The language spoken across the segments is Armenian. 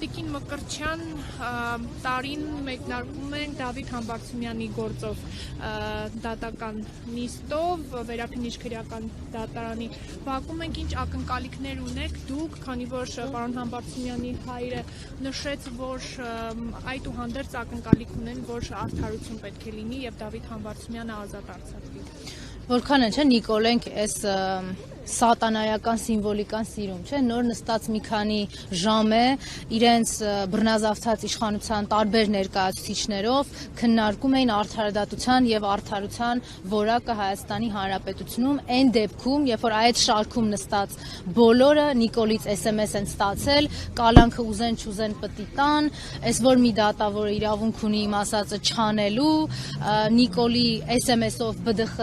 Տիկին Մկրտչյան տարին մեկնարկում են Դավիթ Համբարձումյանի գործով դատական նիստով, վերաքննիչ քրեական դատարանի բակում ենք, ինչ ակնկալիքներ ունեք դուք, քանի որ պարոն Համբարձումյանի հայրը նշեց, որ այդուհանդերձ ակնկալիք ունեն, որ արդարություն պետք է լինի եւ Դավիթ Համբարձումյանը ազատ արձակվի։ Որքան է, չէ, Նիկոլենք այս սատանայական սիմվոլիկան սիրում, չէ, նոր նստած մի քանի ժամ է իրենց բռնազավթած իշխանության տարբեր ներկայացուցիչներով քննարկում էին արդարադատության եւ արդարության որակը Հայաստանի Հանրապետությունում, այն դեպքում, երբ որ այդ շարքում նստած բոլորը Նիկոլից SMS են ստացել, կալանքը ուզեն չուզեն պտի տան, այս որ մի դատավոր իրավունք ունի իմ ասածը չանելու, Նիկոլի SMS-ով ԲԴԽ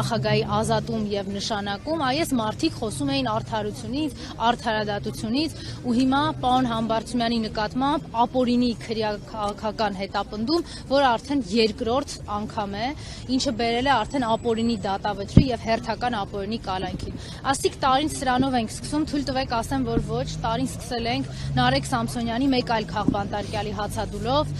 նախագահի ազատում եւ նշանակում, այս մարդիկ խոսում էին արդարությունից, արդարադատությունից ու հիմա պարոն Համբարձումյանի նկատմամբ ապօրինի քրեական հետապնդում, որը արդեն երկրորդ անգամ է, ինչը բերել է արդեն ապօրինի դատավճռի եւ հերթական ապօրինի կալանքին։ Ասիկ տարին սրանով ենք սկսում, թույլ տվեք ասեմ, որ ոչ, տարին սկսել ենք Նարեկ Սամսոնյանի մեկ այլ քաղբանտարկյալի հացադուլով,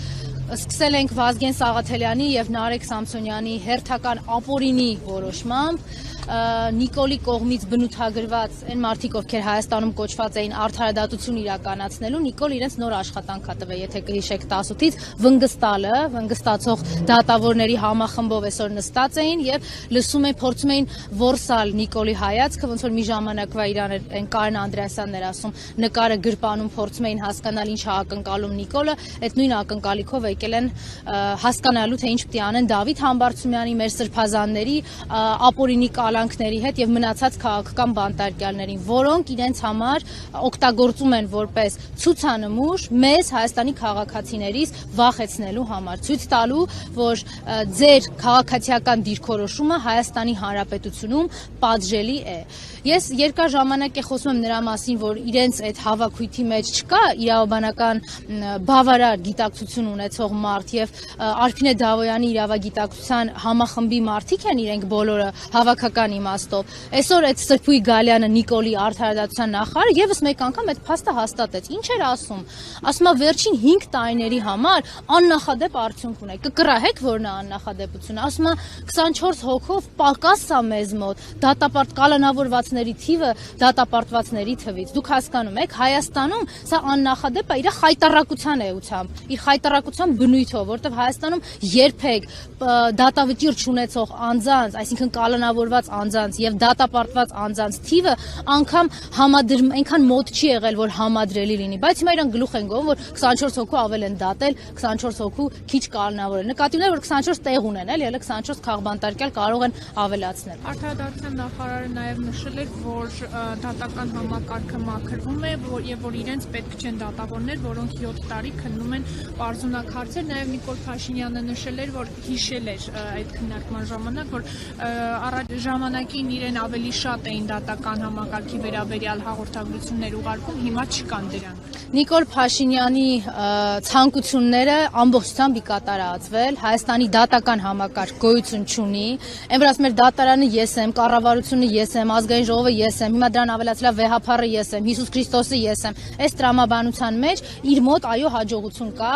սկսել ենք Վազգեն Սաղաթելյանի եւ Նարեկ Սամսոնյանի հերթական ապօրինի որոշմամբ, Նիկոլի կողմից բնութագրված այն մարդիկ, ովքեր Հայաստանում կոչված էին արդարադատություն իրականացնելու, Նիկոլ իրենց նոր աշխատանք է տվել, եթե կհիշեք 18-ից, վնգստացող դատավորների համախմբով այսօր նստած էին եւ լսում էին, փորձում էին որսալ Նիկոլի հայացքը, ոնց որ մի ժամանակվա իրան այն Կարեն Անդրեասյանն էր ասում, նկարը գրպանում փորձում էին հասկանալ ինչ է ակնկալում Նիկոլը, այդ նույն ակնկալիքով եկել են հասկանալու թե ինչ պետք է անեն Դավիթ Համբարձումյանի, մեր սրբազանների, ապօրինի կալանքների հետ եւ մնացած քաղաքական բանտարկյալներին, որոնք իրենց համար օգտագործում են որպես ցուցանմուշ մեզ Հայաստանի քաղաքացիներից վախեցնելու համար, ցույց տալու, որ ձեր քաղաքացիական դիրքորոշումը Հայաստանի Հանրապետությունում պատժելի է։ Ես երկար ժամանակ է խոսում եմ նրա մասին, որ իրենց այդ հավաքույթի մեջ չկա իրավաբանական բավարար գիտակցություն ունեցող մարդ եւ Արփինե Դավոյանի իրավագիտակցության համախմբի մարդիկ են իրենք բոլորը հավաքական իմաստով։ Այսօր այդ Սրբույի Գալյանը Նիկոլի արդարադատության նախարարը եւս մեկ անգամ այդ փաստը հաստատեց։ Ինչ էր ասում։ Ասում է վերջին 5 տարիների համար աննախադեպ արդյունք ունի։ Կկռահեք, որ նա աննախադեպություն։ Ասում է 24 հոգով պակաս է մեզ մոտ դատապարտ կալանավորվածների թիվը դատապարտվածների թվից։ Դուք հասկանում եք, Հայաստանում սա աննախադեպ է իր խայտարակության էությամբ, իր խայտարակության բնույթով, որտեղ Հայաստանում երբեք դատավճիռ չունեցող անձանց, այսինքն կալանավորված անձանց եւ դատապարտված անձանց թիվը անգամ այնքան մոտ չի եղել, որ համադրելի լինի, բայց հիմա իրան գլուխ են գովում, որ 24 հոգու ավել են դատել, 24 հոգու քիչ կալանավորել։ Նկատի ունեն, որ 24 տեղ ունեն, էլի, 24 քաղբանտարկյալ կարող են ավելացնել։ Արդարադատության նախարարը նաեւ նշել էր, որ դատական համակարգը մաքրվում է, եւ որ իրենց պետք չեն դատավորներ, որոնք 7 տարի քննում են պարզունակ հարցեր, նաեւ Նիկոլ Փաշինյանը նշել էր, որ հիշել էր այդ քննարկման ժամանակ, որ ժամանակին իրեն ավելի շատ էին դատական համակարգի վերաբերյալ հաղորդագրություններ ուղարկում, հիմա չկան դրանք։ Նիկոլ Փաշինյանի ցանկությունները ամբողջությամբ ի կատարածվել, Հայաստանի դատական համակարգ գոյություն չունի, այն որ ասում էր դատարանը ես եմ, կառավարությունը ես եմ, ազգային ժողովը ես եմ, հիմա դրան ավելացել է վեհափառը ես եմ, Հիսուս Քրիստոսը ես եմ, այս տրամաբանության մեջ իր մոտ այո հաջողություն կա,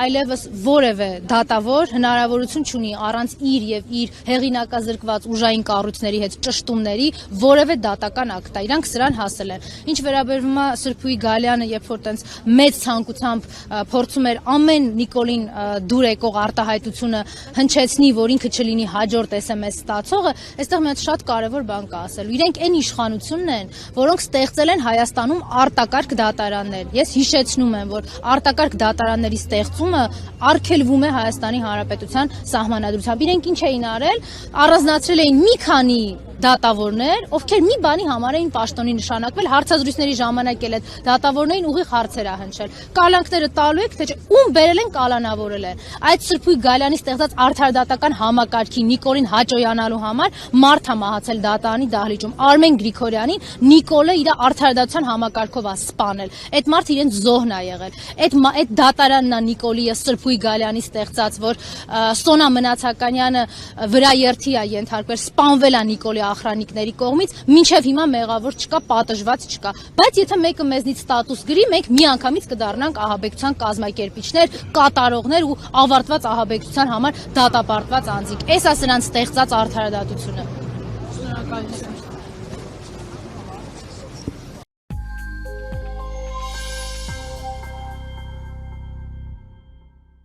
այլևս որևէ դատավոր հնարավորություն չունի առանց իր եւ իր հեղինակազրկված ուժային կառույցների հետ ճշտումների որևէ դատական ակտ տա, իրանք սրան հասել են։ Ինչ վերաբերվում է Սրբույի Գալյանը, երբ որ տենց մեծ ցանկությամբ փորձում էր ամեն Նիկոլին դուր եկող արտահայտությունը հնչեցնի, որ ինքը չլինի հաջորդ SMS ստացողը, այստեղ մի հատ շատ կարևոր բան կա ասելու։ Իրենք այն իշխանությունն են, որոնք ստեղծել են Հայաստանում արտակարգ դատարաններ։ Ես հիշեցնում եմ, որ արտակարգ դատարանների ստեղծումը արգելվում է Հայաստանի Հանրապետության սահմանադրությամբ։ Իրենք ինչ էին արել, առանձնացրել էին մի քանի դատավորներ, ովքեր մի բանի համար էին պաշտոնի նշանակվել, հարցազրույցների ժամանակ էլ այդ դատավորներին ուղիղ հարցեր ա հնչել։ Կալանքները տալու եք, թե չէ, ում բերել են կալանավորել են։ Այդ Սրբույի Գալյանի ստեղծած արդարադատական համակարգի Նիկոլին հաճոյանալու համար մարդ ա մահացել դատարանի դահլիճում։ Արմեն Գրիգորյանին Նիկոլը իր արդարադատության համակարգով ա սպանել։ Այդ մարդը իրենց զոհն ա եղել։ Այդ դատարանն ա Նիկոլի Սրբույի Գալյանի ստեղծած, որ Սոնա Մնացականյանը վրա երթի ա ենթարկվել, սպանվել ա Նիկոլի ախրանիկների կողմից, մինչև հիմա մեղավոր չկա, պատժված չկա։ Բայց եթե մեկը մեզնից ստատուս գրի, մենք միանգամից կդառնանք ահաբեկչության կազմակերպիչներ, կատարողներ ու ավարտված ահաբեկչության համար դատապարտված անձինք։ Էս է սրանց ստեղծած արդարադատությունը։ Շնորհակալություն։